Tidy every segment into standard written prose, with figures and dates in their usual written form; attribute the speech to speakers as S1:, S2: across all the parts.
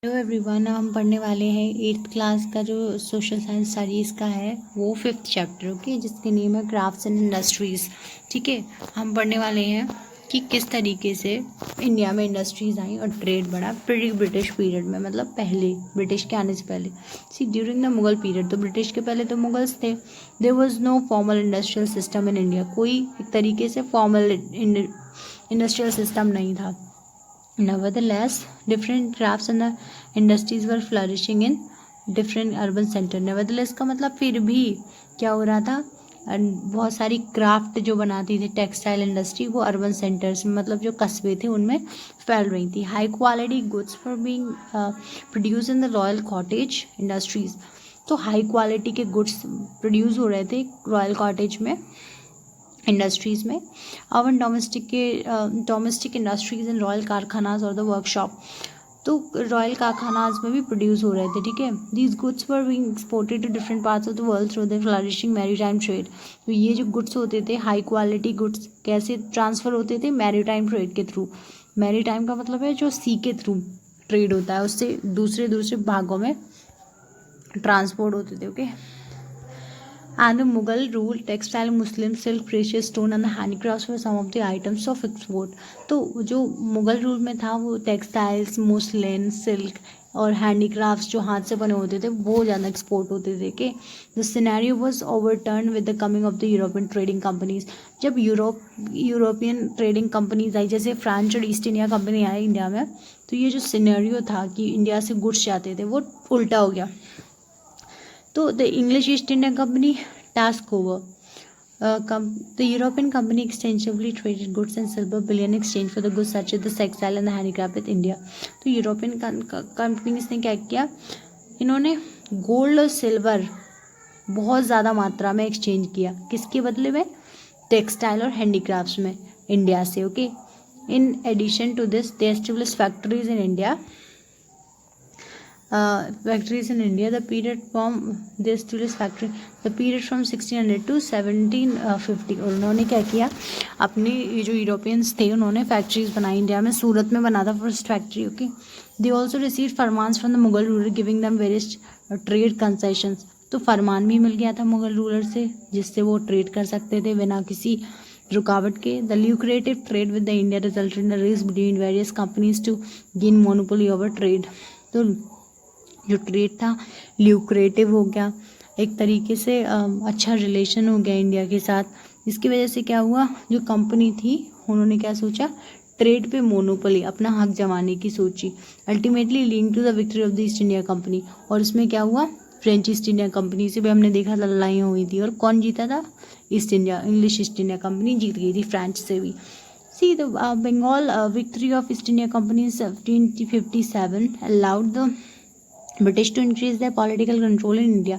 S1: Hello everyone, हम पढ़ने वाले हैं 8th क्लास का जो सोशल साइंस स्टडीज़ का है वो 5th चैप्टर, ओके, जिसके नेम है क्राफ्ट्स एंड इंडस्ट्रीज़। ठीक है, हम पढ़ने वाले हैं कि किस तरीके से इंडिया में इंडस्ट्रीज़ आई और ट्रेड बढ़ा प्री ब्रिटिश पीरियड में, मतलब पहले ब्रिटिश के आने से पहले। See during the Mughal period, तो ब्रिटिश के पहले तो मुगल्स थे। There was no formal industrial system in India, कोई एक तरीके से फॉर्मल इंडस्ट्रियल सिस्टम नहीं था। Nevertheless, different crafts and the industries were flourishing in different urban center. Nevertheless का मतलब फिर भी क्या हो रहा था, बहुत सारी क्राफ्ट जो बनाती थी टेक्सटाइल इंडस्ट्री वो अर्बन सेंटर्स में, मतलब जो कस्बे थे उनमें फैल रही थी। High quality goods for being produce in the royal cottage industries, तो हाई क्वालिटी के गुड्स प्रोड्यूस हो रहे थे रॉयल कॉटेज में इंडस्ट्रीज़ में। Own domestic industries and royal कारखानाज और द वर्कशॉप, तो रॉयल कारखानाज में भी प्रोड्यूस हो रहे थे। ठीक है, these goods were being exported to different parts of the world through the flourishing maritime trade. तो ये जो गुड्स होते थे हाई क्वालिटी गुड्स कैसे ट्रांसफ़र होते थे, मैरीटाइम ट्रेड के थ्रू। मैरीटाइम का मतलब है जो सी के थ्रू ट्रेड होता है, उससे दूसरे दूसरे भागों में ट्रांसपोर्ट होते थे। Okay, and the Mughal rule, textile, Muslim, silk, precious stone and the handicrafts were some of the items of export। तो जो मुग़ल रूल में था वो टेक्सटाइल्स, मुस्लिन, सिल्क और हैंडीक्राफ्ट्स जो हाथ से बने होते थे वो ज़्यादा एक्सपोर्ट होते थे। के the scenario was overturn with the coming of the European trading companies. जब यूरोपियन ट्रेडिंग कंपनीज आई, जैसे फ्रांस और ईस्ट इंडिया कंपनी आई इंडिया में, तो ये जो सिनेरियो था कि इंडिया से गुड्स जाते थे वो उल्टा हो गया। तो the English East India Company टास्क over, the European company extensively traded goods and silver bullion exchange for the goods such as the textile and the handicraft with India. तो यूरोपियन कंपनीज ने क्या किया, इन्होंने गोल्ड और silver बहुत ज़्यादा मात्रा में एक्सचेंज किया, किसके बदले में, टेक्सटाइल और हैंडीक्राफ्ट्स में इंडिया से। Okay, in addition to this they establish factories in India, the period from this to this factory, the period from 1600 to 1750। और उन्होंने क्या किया, अपने ये जो यूरोपियंस थे उन्होंने फैक्ट्रीज बनाई इंडिया में, सूरत में बना था first factory. Okay, they also receive फरमान्स from the Mughal ruler giving them various trade concessions. तो फरमान भी मिल गया था मुगल रूलर से जिससे वो ट्रेड कर सकते थे बिना किसी रुकावट के। The lucrative trade with the India resulted in the race between various companies to gain monopoly over trade. तो जो ट्रेड था ल्यूक्रेटिव हो गया, एक तरीके से अच्छा रिलेशन हो गया इंडिया के साथ। इसकी वजह से क्या हुआ, जो कंपनी थी उन्होंने क्या सोचा, ट्रेड पे मोनोपोली, अपना हक जमाने की सोची। Ultimately leading to the victory of the East India Company. और इसमें क्या हुआ, फ्रेंच ईस्ट इंडिया कंपनी से भी हमने देखा था लड़ाइयाँ हुई थी, और कौन जीता था, इंग्लिश ईस्ट इंडिया कंपनी जीत गई थी फ्रांस से भी। See the Bengal victory of East India Company 1757 allowed the British to increase the political control in India.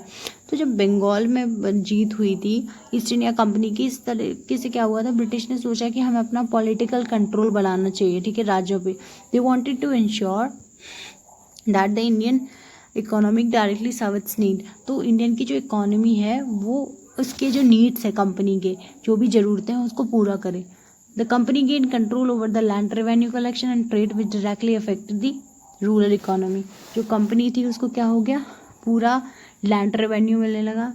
S1: तो जब बंगाल में जीत हुई थी ईस्ट इंडिया कंपनी की, इस तरीके से क्या हुआ था, ब्रिटिश ने सोचा कि हमें अपना पॉलिटिकल कंट्रोल बढ़ाना चाहिए। ठीक है, राज्यों पे। They wanted to ensure that the Indian economic directly serve its need. तो इंडियन की जो इकोनॉमी है वो उसके जो नीड्स है कंपनी के, जो भी ज़रूरतें हैं उसको पूरा करे। The company gain control over the land revenue collection and trade which directly affected the rural economy. जो कंपनी थी उसको क्या हो गया, पूरा लैंड रेवेन्यू मिलने लगा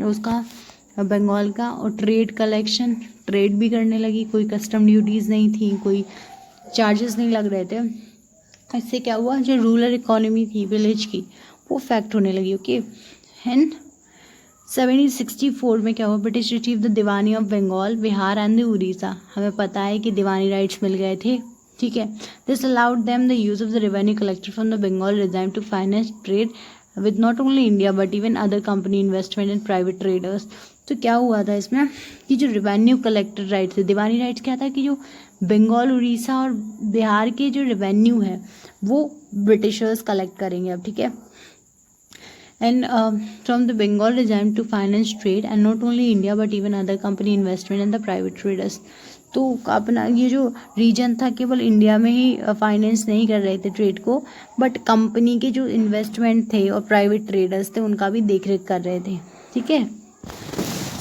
S1: उसका बंगाल का, और ट्रेड कलेक्शन, ट्रेड भी करने लगी, कोई कस्टम ड्यूटीज़ नहीं थी, कोई चार्जेस नहीं लग रहे थे। इससे क्या हुआ, जो रूरल इकोनॉमी थी विलेज की वो अफेक्ट होने लगी। ओके, एंड 1764 में क्या हुआ, British receive the diwani of Bengal, Bihar and the Orissa. हमें पता है कि दीवानी राइट्स मिल गए थे। ठीक है, this allowed them the use of the revenue collected from the Bengal regime to finance trade with not only India but even other company investment and private traders. तो क्या हुआ था इसमें कि जो रेवेन्यू कलेक्टेड राइट्स थे, दीवानी राइट्स क्या था कि जो बंगाल, उड़ीसा और बिहार के जो रेवेन्यू है वो ब्रिटिशर्स कलेक्ट करेंगे अब। ठीक है, and from the Bengal regime to finance trade and not only India but even other company investment and the private traders। तो अपना ये जो रीजन था केवल इंडिया में ही फाइनेंस नहीं कर रहे थे ट्रेड को, बट कंपनी के जो इन्वेस्टमेंट थे और प्राइवेट ट्रेडर्स थे उनका भी देख रेख कर रहे थे। ठीक है,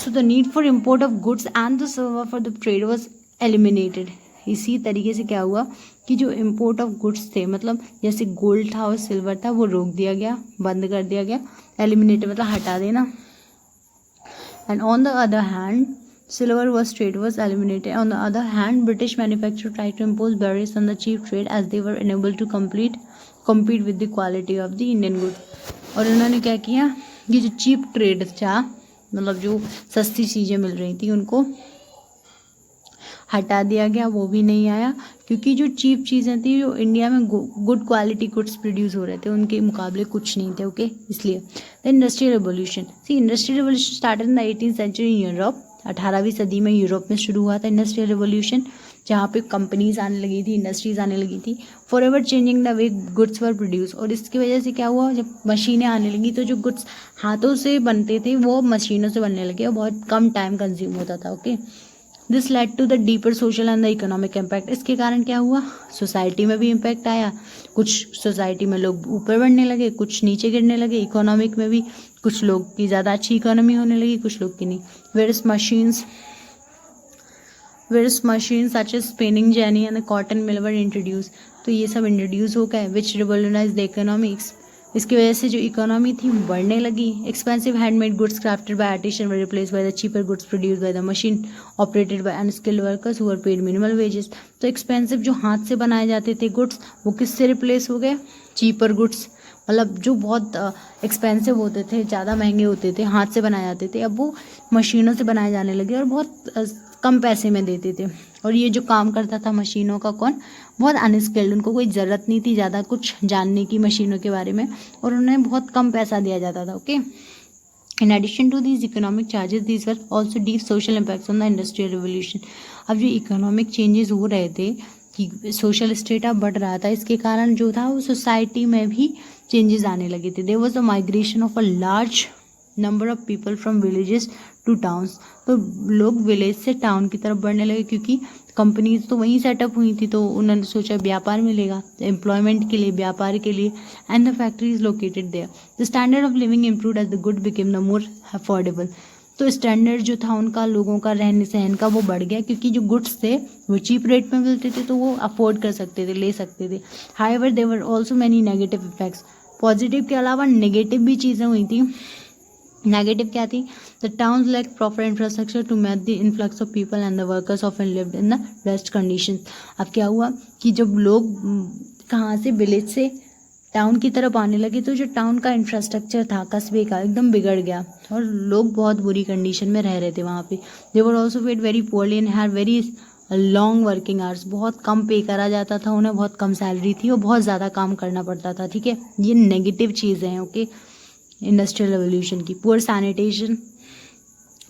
S1: so the need for import of goods and the server for the trade was eliminated. इसी तरीके से क्या हुआ कि जो इम्पोर्ट ऑफ गुड्स थे, मतलब जैसे गोल्ड था और सिल्वर था, वो रोक दिया गया, बंद कर दिया गया, एलिमिनेट मतलब हटा देना। And on the other hand silver trade was eliminated. On the other hand, British manufacturers tried to impose barriers on the cheap trade as they were unable to compete with the quality of the Indian goods. और उन्होंने क्या किया, ये जो cheap trade था, मतलब जो सस्ती चीज़ें मिल रही थी उनको हटा दिया गया, वो भी नहीं आया, क्योंकि जो चीप चीज़ें थी, जो इंडिया में गुड क्वालिटी गुड्स प्रोड्यूस हो रहे थे, उनके मुकाबले कुछ नहीं थे। ओके, इसलिए the industrial revolution, industrial revolution started in the 18th century in Europe. 18वीं सदी में यूरोप में शुरू हुआ था इंडस्ट्रियल रेवोल्यूशन, जहाँ पे कंपनीज आने लगी थी, इंडस्ट्रीज आने लगी थी, for ever changing the way goods were produce. और इसकी वजह से क्या हुआ, जब मशीनें आने लगी तो जो गुड्स हाथों से बनते थे वो मशीनों से बनने लगे और बहुत कम टाइम कंज्यूम होता था। Okay, this led to the deeper social and the economic impact. इसके कारण क्या हुआ, सोसाइटी में भी इम्पैक्ट आया, कुछ सोसाइटी में लोग ऊपर बढ़ने लगे, कुछ नीचे गिरने लगे, इकोनॉमिक में भी कुछ लोग की ज़्यादा अच्छी इकोनॉमी होने लगी, कुछ लोग की नहीं। Various machines such as spinning jenny and the cotton mill were introduce. तो ये सब इंट्रोड्यूस हो गए, विच रिवोल्यूशनाइज द इकोनॉमिक्स। इसकी वजह से जो इकोनॉमी थी बढ़ने लगी। Expensive handmade goods crafted by artisan were replace by the cheaper goods produce by the machine operated by unskilled workers who were paid minimal wages. तो एक्सपेंसिव जो हाथ से बनाए जाते थे गुड्स, वो किससे रिप्लेस हो गए, चीपर गुड्स, मतलब जो बहुत एक्सपेंसिव होते थे, ज़्यादा महंगे होते थे, हाथ से बनाए जाते थे, अब वो मशीनों से बनाए जाने लगे और बहुत कम पैसे में देते थे। और ये जो काम करता था मशीनों का, कौन, बहुत अनस्किल्ड, उनको कोई ज़रूरत नहीं थी ज़्यादा कुछ जानने की मशीनों के बारे में, और उन्हें बहुत कम पैसा दिया जाता था। Okay, in addition to these economic charges these were also deep social impacts on the industrial revolution. अब जो इकोनॉमिक चेंजेस हो रहे थे कि सोशल स्टेटस बढ़ रहा था, इसके कारण जो था वो सोसाइटी में भी चेंजेस आने लगे थे। There was a migration of a large number of people from villages to towns. तो लोग विलेज से टाउन की तरफ बढ़ने लगे, क्योंकि कंपनीज तो वहीं सेटअप हुई थी, तो उन्होंने सोचा व्यापार मिलेगा, एम्प्लॉयमेंट के लिए, व्यापार के लिए, and the factories located there. The standard of living improved as the good became the more affordable. तो स्टैंडर्ड जो था उनका, लोगों का रहने सहन का, वो बढ़ गया, क्योंकि जो गुड्स थे वो चीप रेट में मिलते थे, तो वो अफोर्ड कर सकते थे, ले सकते थे। However there were also many negative effects. Positive के अलावा नेगेटिव भी चीज़ें हुई थी। नेगेटिव क्या थी, the towns lack proper infrastructure to match the influx of people and the workers often lived in the best condition. अब क्या हुआ कि जब लोग कहाँ से, विलेज से टाउन की तरफ आने लगे, तो जो टाउन का इंफ्रास्ट्रक्चर था कस्बे का, एकदम बिगड़ गया और लोग बहुत बुरी कंडीशन में रह रहे थे वहाँ पे। They were also paid very poorly and had very long working hours. बहुत कम पे करा जाता था उन्हें, बहुत कम सैलरी थी और बहुत ज़्यादा काम करना पड़ता था। ठीक है, ये नेगेटिव चीज़ें हैं। ओके, इंडस्ट्रियल रेवोल्यूशन की। Poor sanitation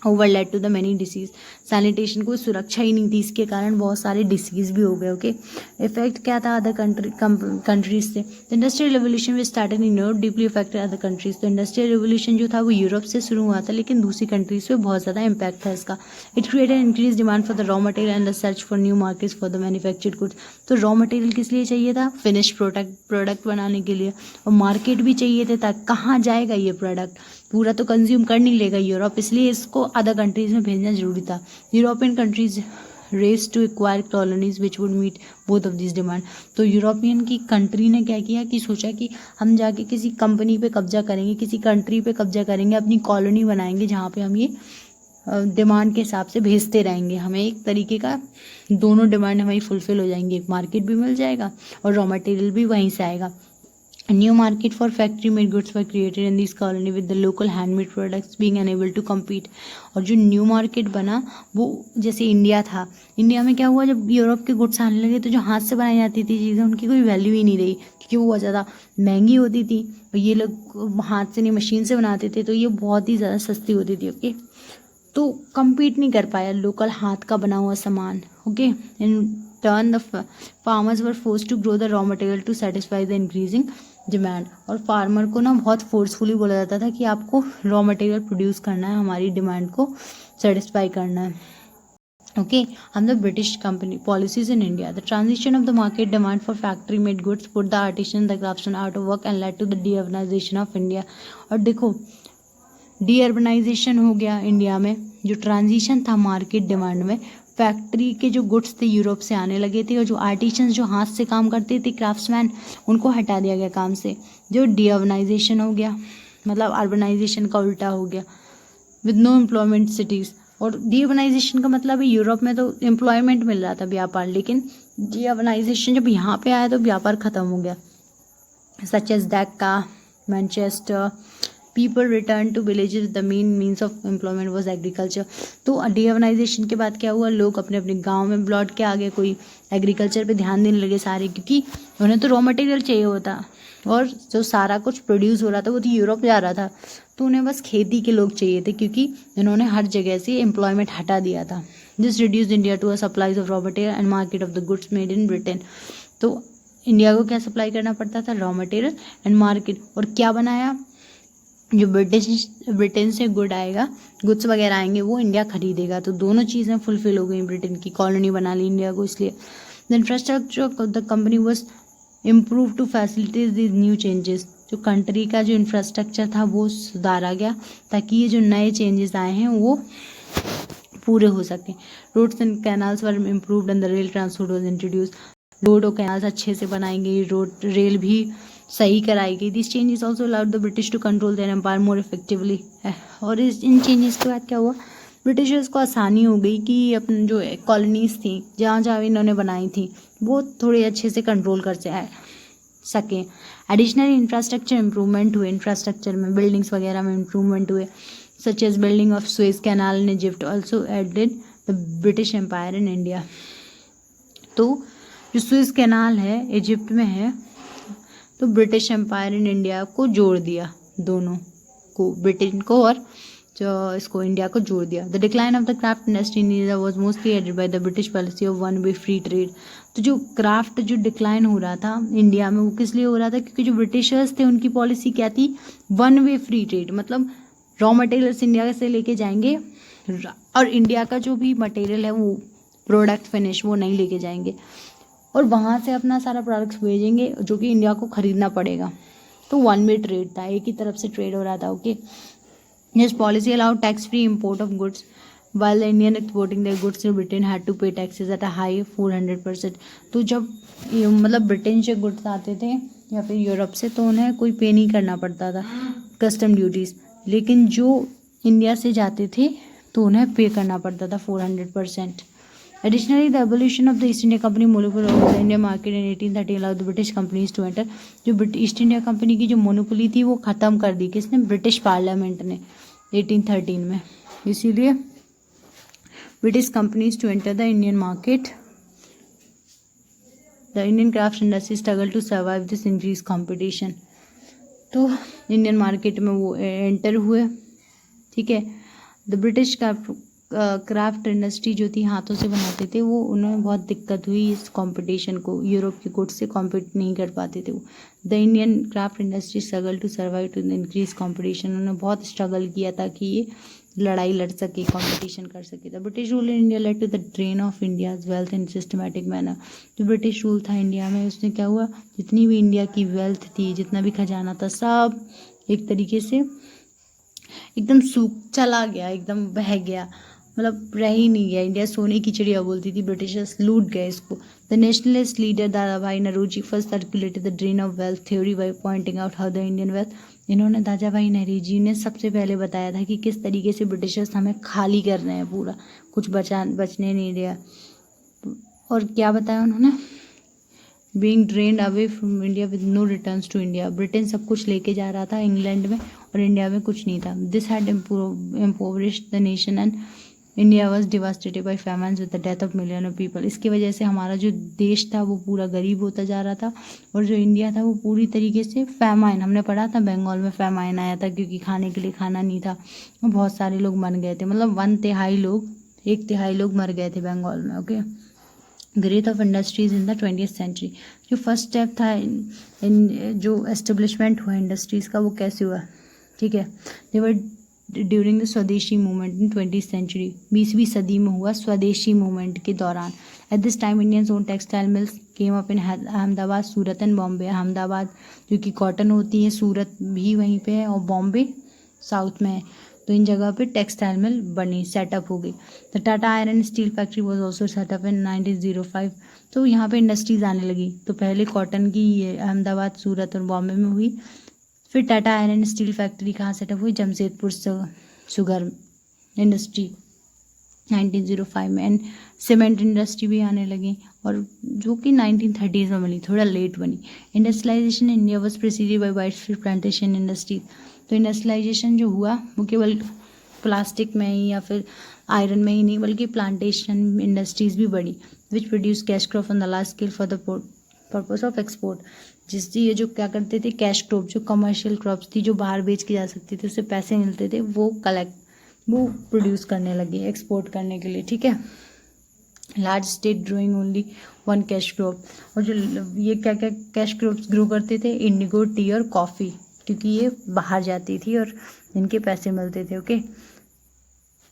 S1: over led to the many disease. Sanitation को सुरक्षा ही नहीं थी, इसके कारण बहुत सारे डिसीज भी हो गए। ओके, इफेक्ट क्या था अदर कंट्रीज से। Industrial revolution which started in Europe deeply affected other countries. तो इंडस्ट्रियल रेवोल्यूशन जो था वो यूरोप से शुरू हुआ था, लेकिन दूसरी कंट्रीज पे बहुत ज़्यादा इम्पैक्ट था इसका। It created increase demand for the raw material and the search for new markets for the manufactured goods. तो रॉ मटेरियल किस लिए चाहिए था, फिनिश प्रोडक्ट बनाने के लिए, और मार्केट भी चाहिए थे, ताकि कहाँ जाएगा ये प्रोडक्ट, पूरा तो कंज्यूम कर नहीं लेगा यूरोप, इसलिए इसको अदर कंट्रीज़ में भेजना जरूरी था। European countries race to acquire colonies which would meet both of this demand. तो यूरोपियन की कंट्री ने क्या किया कि सोचा कि हम जाके किसी कंपनी पे कब्जा करेंगे, किसी कंट्री पे कब्जा करेंगे, अपनी कॉलोनी बनाएंगे जहाँ पे हम ये डिमांड के हिसाब से भेजते रहेंगे। हमें एक तरीके का दोनों डिमांड हमारी फुलफिल हो जाएंगी, एक मार्केट भी मिल जाएगा और रॉ मटेरियल भी वहीं से आएगा। A new market for factory-made goods were created in this colony with the local handmade products being unable to compete। और जो न्यू मार्केट बना वो जैसे इंडिया था, इंडिया में क्या हुआ, जब यूरोप के गुड्स आने लगे तो जो हाथ से बनाई जाती थी चीज़ें उनकी कोई वैल्यू ही नहीं रही, क्योंकि वो बहुत ज़्यादा महंगी होती थी और ये लोग हाथ से नहीं मशीन से बनाते थे, तो ये बहुत ही ज़्यादा सस्ती होती थी। ओके, तो कम्पीट नहीं कर पाया लोकल हाथ का बना हुआ सामान। Okay, in turn the farmers were forced to grow the raw material to satisfy the increasing demand. और फार्मर को ना बहुत फोर्सफुली बोला जाता था कि आपको रॉ मटेरियल प्रोड्यूस करना है, हमारी डिमांड को सेटिस्फाई करना है। Okay, hmm the British company policies in India. The transition of the market demand for factory made goods put the artisan the craftsman out of work and led to the deurbanization of India. और देखो, D urbanisation हो गया India में, जो transition था market demand में, factory के जो गुड्स थे यूरोप से आने लगे थे, और जो आर्टिशंस जो हाथ से काम करते थे, क्राफ्ट्समैन, उनको हटा दिया गया काम से। जो डीअर्बनाइजेशन हो गया, मतलब अर्बनाइजेशन का उल्टा हो गया, विद नो एम्प्लॉयमेंट सिटीज़। और डीअर्बनाइजेशन का मतलब है यूरोप में तो एम्प्लॉयमेंट मिल रहा था, व्यापार, लेकिन डीअर्बनाइजेशन जब यहाँ पे आया तो व्यापार ख़त्म हो गया। Such as Dhaka, Manchester, people return to villages, the main means of employment was agriculture. तो डीअर्बनाइजेशन के बाद क्या हुआ, लोग अपने अपने गांव में लौट के आ गए, कोई एग्रीकल्चर पे ध्यान देने लगे सारे, क्योंकि उन्हें तो रॉ मटेरियल चाहिए होता, और जो सारा कुछ प्रोड्यूस हो रहा था वो तो यूरोप जा रहा था, तो उन्हें बस खेती के लोग चाहिए थे, क्योंकि इन्होंने हर जगह से एम्प्लॉयमेंट हटा दिया था। This reduce India to a supplies of raw material and market of the goods made in Britain. तो इंडिया को क्या सप्लाई करना पड़ता था, रॉ मटेरियल एंड मार्केट। और क्या बनाया, जो ब्रिटेन से गुड्स वगैरह आएंगे वो इंडिया खरीदेगा। तो दोनों चीज़ें फुलफिल हो गई, ब्रिटेन की कॉलोनी बना ली इंडिया को, इसलिए the infrastructure of the company was improve to facilities this new changes. जो कंट्री का जो इंफ्रास्ट्रक्चर था वो सुधारा गया, ताकि ये जो नए चेंजेस आए हैं वो पूरे हो सकें। Roads and canals were improved and the rail transport was introduce. Road और कैनाल्स अच्छे से बनाई गई, रेल भी सही कराई गई। This changes also allowed the British to control their empire more effectively. और इन चेंजेस के बाद क्या हुआ, ब्रिटिशर्स को आसानी हो गई कि अपनी जो कॉलोनीज थी, जहाँ जहाँ इन्होंने बनाई थी, वो थोड़े अच्छे से कंट्रोल कर सकें। एडिशनल इंफ्रास्ट्रक्चर इम्प्रूवमेंट हुए, इंफ्रास्ट्रक्चर में बिल्डिंग्स वगैरह में इम्प्रूवमेंट हुए, such as building of Suez canal in Egypt also added the British empire in India. तो जो सुएज कैनाल है इजिप्ट में है, तो ब्रिटिश एम्पायर इन इंडिया को जोड़ दिया, दोनों को, ब्रिटेन को और जो इसको इंडिया को जोड़ दिया। The decline of the craft industry in India was mostly aided by the British policy of one way free trade. तो जो क्राफ्ट जो डिक्लाइन हो रहा था इंडिया में, वो किस लिए हो रहा था, क्योंकि जो ब्रिटिशर्स थे उनकी पॉलिसी क्या थी, वन वे फ्री ट्रेड, मतलब रॉ मटेरियल्स इंडिया से लेके जाएंगे और इंडिया का जो भी मटेरियल है वो प्रोडक्ट फिनिश वो नहीं लेके जाएंगे, और वहाँ से अपना सारा प्रोडक्ट्स भेजेंगे जो कि इंडिया को ख़रीदना पड़ेगा। तो वन वे ट्रेड था, एक ही तरफ से ट्रेड हो रहा था। Okay, this policy allowed tax free import of goods while the Indian exporting their goods to Britain had to pay taxes at a high 400%। तो जब मतलब ब्रिटेन से गुड्स आते थे या फिर यूरोप से, तो उन्हें कोई पे नहीं करना पड़ता था कस्टम ड्यूटीज़, लेकिन जो इंडिया से जाते थे तो उन्हें पे करना पड़ता था 400%। Additionally, the abolition of the East India Company monopoly over the Indian market in 1830 allowed the British companies to enter। जो ईस्ट इंडिया कंपनी की जो मोनोपोली थी वो ख़त्म कर दी किसने, ब्रिटिश पार्लियामेंट ने 1813 में। इसीलिए British companies to enter the Indian market. The Indian craft industry struggle to survive this increase competition. तो इंडियन मार्केट में वो एंटर हुए, ठीक है। द ब्रिटिश क्राफ्ट इंडस्ट्री जो थी, हाथों से बनाते थे, वो उन्हें बहुत दिक्कत हुई इस कंपटीशन को, यूरोप के गुड्स से कॉम्पीट नहीं कर पाते थे वो। The Indian craft industry struggle to survive to the increase competition. उन्होंने बहुत स्ट्रगल किया ताकि ये लड़ाई लड़ सके, कंपटीशन कर सके। The British rule in India led to the drain of India's wealth in systematic manner. जो ब्रिटिश रूल था इंडिया में, उसने क्या हुआ, जितनी भी इंडिया की वेल्थ थी, जितना भी खजाना था, सब एक तरीके से एकदम सूख चला गया, एकदम बह गया, मतलब रह ही नहीं गया। इंडिया सोने की चिड़िया बोलती थी, ब्रिटिशर्स लूट गए इसको। The nationalist leader Dadabhai Naoroji first circulated the drain of wealth theory by pointing out how the Indian wealth. इन्होंने दादा भाई नौरोजी ने सबसे पहले बताया था कि किस तरीके से ब्रिटिशर्स हमें खाली कर रहे हैं, पूरा कुछ बचने नहीं दिया। और क्या बताया उन्होंने, being drained away from India with no returns to India. Britain सब कुछ लेके जा रहा था इंग्लैंड में और इंडिया में कुछ नहीं था। This had impoverished the nation and India was devastated by famines with the death of million of people. इसकी वजह से हमारा जो देश था वो पूरा गरीब होता जा रहा था, और जो इंडिया था वो पूरी तरीके से फैमाइन, हमने पढ़ा था बंगाल में फैमाइन आया था क्योंकि खाने के लिए खाना नहीं था, बहुत सारे लोग मर गए थे, मतलब 1/3 लोग मर गए थे बंगाल में। Okay, growth of industries in the 20th century. जो फर्स्ट स्टेप था इन जो एस्टेब्लिशमेंट हुआ इंडस्ट्रीज़ का, वो कैसे हुआ, ठीक है। दे वर ड्यूरिंग द स्वदेशी मूवमेंट इन 20th सेंचुरी। 20वीं सदी में हुआ स्वदेशी मूवमेंट के दौरान। At this time Indians own textile mills came up in Ahmedabad, Surat and Bombay. Ahmedabad जो कि कॉटन होती है, सूरत भी वहीं पे है, और बॉम्बे साउथ में है। तो इन जगह पे टेक्सटाइल मिल बनी, सेटअप हो गई। The Tata iron steel factory was also setup in 1905। तो यहाँ पे इंडस्ट्रीज आने लगी। तो पहले कॉटन की ये अहमदाबाद, सूरत और बॉम्बे में हुई। फिर टाटा आयरन स्टील फैक्ट्री कहाँ सेटअप हुई? जमशेदपुर शुगर इंडस्ट्री 1905 में। एंड सीमेंट इंडस्ट्री भी आने लगी, और जो कि 1930s में बनी, थोड़ा लेट बनी। Industrialization in India was preceded by widespread plantation industry. तो इंडस्ट्रियलाइजेशन जो हुआ वो केवल प्लास्टिक में ही या फिर आयरन में ही नहीं, बल्कि प्लांटेशन इंडस्ट्रीज भी बढ़ी, which produce cash crop on the large scale for the purpose of export. जिससे ये जो क्या करते थे, कैश क्रॉप, जो कमर्शियल क्रॉप्स थी जो बाहर बेच की जा सकती थी, उससे पैसे मिलते थे, वो प्रोड्यूस करने लगे एक्सपोर्ट करने के लिए। ठीक है, large state growing only one cash crop. और जो ये क्या क्या कैश क्रॉप्स ग्रो करते थे? इंडिगो, टी और कॉफ़ी, क्योंकि ये बाहर जाती थी और इनके पैसे मिलते थे। Okay,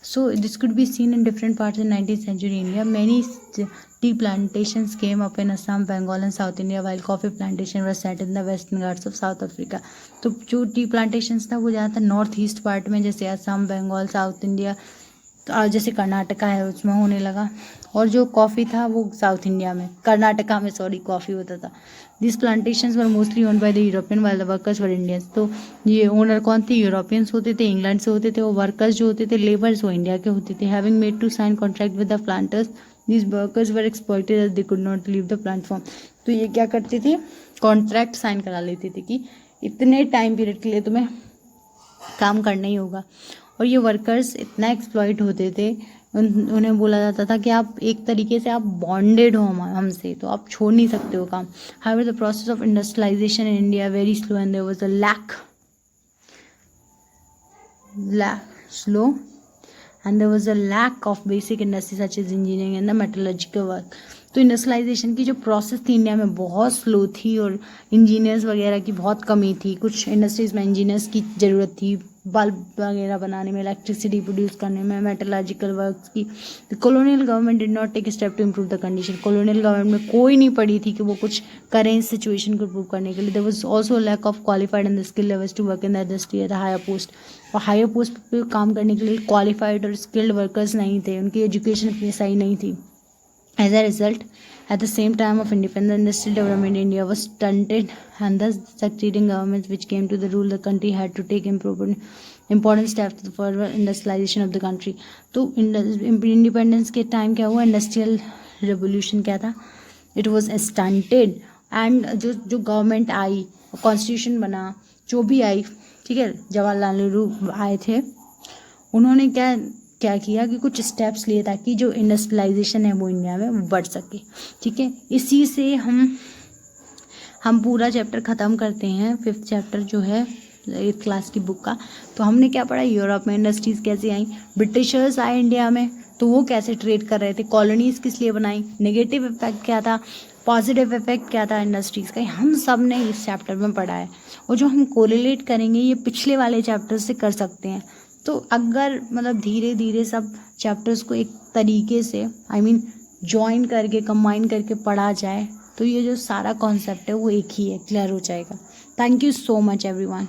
S1: so this could be seen in different parts in 19th century India. Many tea plantations came up in Assam, Bengal and South India, while coffee plantation was set in the western Ghats of South Africa. तो जो T plantations था वो ज़्यादातर north east part में, जैसे Assam, Bengal, south India, जैसे कर्नाटका है उसमें होने लगा। और जो कॉफ़ी था वो साउथ इंडिया में, कर्नाटका में कॉफ़ी होता था। This plantations were mostly owned by the European while the workers were Indians. तो ये ओनर कौन थे? यूरोपियंस होते थे, इंग्लैंड से होते थे। और वर्कर्स जो होते थे, लेबर्स, वो इंडिया के होते थे। Having made to sign contract with the planters, this workers were exploited as they could not leave the platform. तो ये क्या करते थे? कॉन्ट्रैक्ट साइन करा लेते थे कि इतने टाइम पीरियड के लिए तुम्हें काम करना ही होगा। और ये वर्कर्स इतना एक्सप्लॉइट होते थे, उन्हें बोला जाता था कि आप एक तरीके से आप बॉन्डेड हो हमसे, तो आप छोड़ नहीं सकते हो काम। However the process of industrialization in India very slow and there was a lack of basic industries such as engineering and the metallurgical work. तो इंडस्ट्रियलाइजेशन की जो प्रोसेस थी इंडिया में बहुत स्लो थी, और इंजीनियर्स वगैरह की बहुत कमी थी। कुछ इंडस्ट्रीज में इंजीनियर्स की ज़रूरत थी, बल्ब वगैरह बनाने में, इलेक्ट्रिसिटी प्रोड्यूस करने में, मेटलर्जिकल वर्क्स की। The colonial government did not take step to improve the condition. Colonial government में कोई नहीं पड़ी थी कि वो कुछ करें इस सिचुएशन को इम्प्रूव करने के लिए। There was also lack of qualified and the skill levels to work in the industry at higher post. और हायर पोस्ट पे काम करने के लिए क्वालिफाइड और स्किल्ड वर्कर्स नहीं थे, उनकी एजुकेशन इतनी सही नहीं थी। As a result, at the same time of independent industrial development, India was stunted, and thus succeeding governments which came to the rule the country had to take important steps for industrialization of the country. तो independence के time क्या हुआ? Industrial revolution क्या था? It was stunted. And जो government आई, constitution बना, जो भी आई, ठीक है, जवाहरलाल नेहरू आए थे, उन्होंने क्या किया कि कुछ स्टेप्स लिए ताकि जो इंडस्ट्रियलाइजेशन है वो इंडिया में बढ़ सके। ठीक है, इसी से हम पूरा चैप्टर ख़त्म करते हैं, 5th चैप्टर जो है 8th क्लास की बुक का। तो हमने क्या पढ़ा? यूरोप में इंडस्ट्रीज़ कैसे आई, ब्रिटिशर्स आए इंडिया में तो वो कैसे ट्रेड कर रहे थे, कॉलोनीज़ किस लिए बनाई, नेगेटिव इफेक्ट क्या था, पॉजिटिव इफेक्ट क्या था इंडस्ट्रीज़ का, हम सब ने इस चैप्टर में पढ़ा है। और जो हम कोरिलेट करेंगे ये पिछले वाले चैप्टर से कर सकते हैं। तो अगर मतलब धीरे धीरे सब चैप्टर्स को एक तरीके से जॉइन करके, कंबाइन करके पढ़ा जाए, तो ये जो सारा कॉन्सेप्ट है वो एक ही है, क्लियर हो जाएगा। Thank you so much everyone.